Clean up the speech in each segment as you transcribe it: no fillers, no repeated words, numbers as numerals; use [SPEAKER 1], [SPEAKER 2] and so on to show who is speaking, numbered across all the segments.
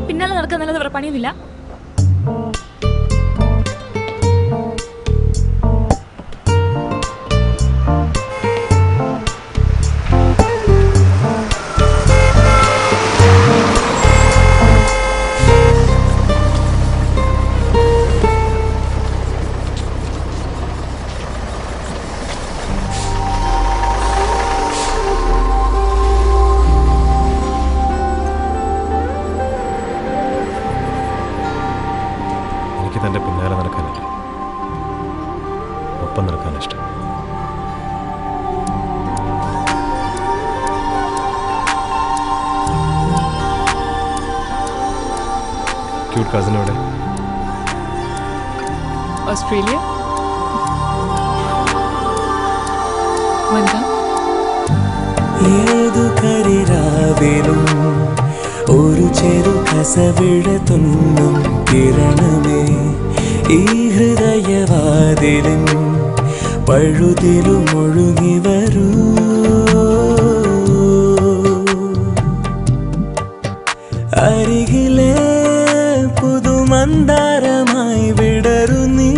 [SPEAKER 1] പിന്നാലെ നടക്കുന്നല്ലാതെ വേറെ പണിയൊന്നുമില്ല.
[SPEAKER 2] തൻ്റെ പിന്നാലെ നടക്കാനല്ല, ഒപ്പം നടക്കാൻ ഇഷ്ടം. ക്യൂട്ട് കസിൻ എവിടെ?
[SPEAKER 1] ഓസ്ട്രേലിയ.
[SPEAKER 3] ഏതു കരിരാവിലും ഒരു ചെറു കസവിഴ തുന്നും കിരണമേ ഈ ഹൃദയവാതിലും പഴുതിലും ഒഴുകി വരൂ. അരികിലെ പുതുമന്ദാരമായി വിടരു നീ,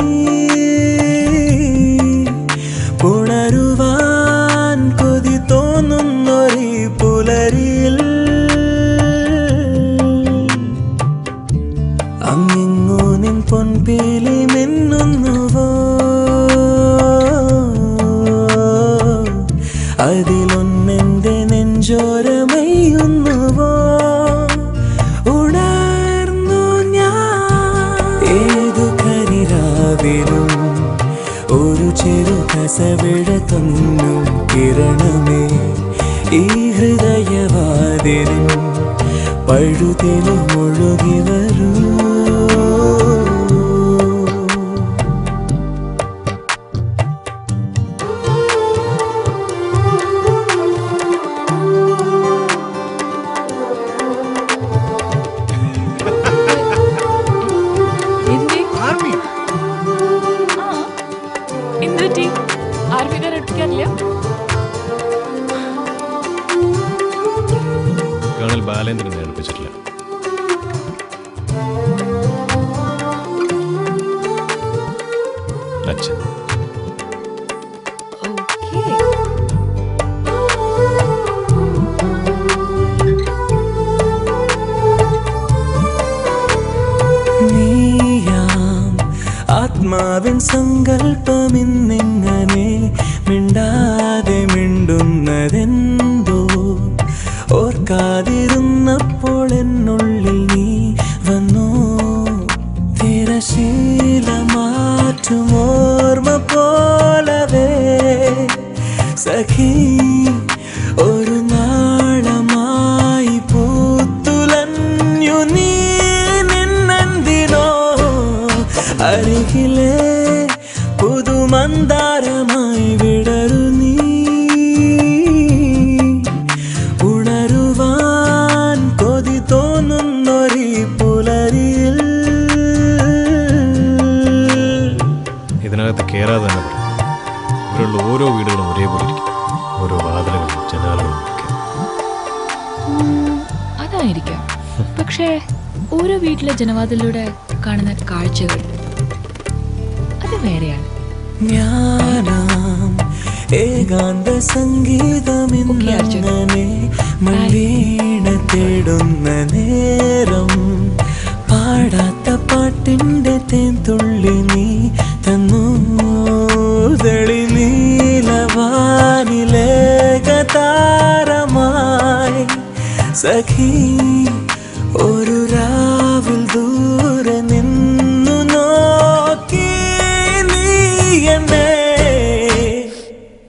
[SPEAKER 3] ഉണരുവാൻ കൊതി തോന്നുന്നൊരു പുലരിയിൽ അങ്ങിങ്ങോ നിൻ പൊൻപീലി മിന്നുന്നുവോ, അതിലൊന്നെന്റെ നെഞ്ചോരമയുന്നുവോ. ഉണർന്നു ഞാൻ ഏതു കരിരാവിലും ഒരു ചെറു കസവിഴ തന്നും കിരണമേ ഈ ഹൃദയവാതിലും പഴുതിലും ഒഴുകി വരൂ.
[SPEAKER 2] കേണൽ ബാലേന്ദ്രൻ ഏൽപ്പിച്ചിട്ടില്ല. അച്ഛൻ
[SPEAKER 3] ആത്മാവിൻ സങ്കല്പമിന്നിങ്ങനെ മിണ്ടാതെ മിണ്ടുന്നതെന്തോ ഓർക്കാതിരുന്നപ്പോൾ എന്നുള്ളിൽ നീ വന്നോ. തിരശീല മാറ്റും ഓർമ്മ പോലവേ സഖി ഒരു നാളമായി പൂത്തുലഞ്ഞു നീ നിന്നെന്തിനോ. അരികിലെ പുതുമന്ദാരമായി വിടരു നീ, ഉണരുവാൻ കൊതി തോന്നുന്നൊരു പുലരിയിൽ.
[SPEAKER 2] ഇതിനകത്ത് കയറാതെ തന്നെ പറയും. ഇവിടെയുള്ള ഓരോ വീടുകളും ഒരേപോലെ ഇരിക്കും, ഓരോ വാതിലുകളും ജനാലകളും ഒക്കെ.
[SPEAKER 1] അതായിരിക്കാം. പക്ഷേ ഓരോ വീട്ടിലെ ജനവാതിലൂടെ കാണുന്ന കാഴ്ചകൾ അത് വേറെയാണ്.
[SPEAKER 3] ജ്ഞാനം ഏകാന്ത സംഗീതമിന്നങ്ങനെ മലീണ തേടുന്ന നേരം പാടാത്ത പാട്ടിൻ്റെ തേൻതുള്ളി നീ തന്നു. തെളി നീലവാനിലേകതാരമായി സഖി ഒരു രാവിൽ ദൂരെ നിന്ന്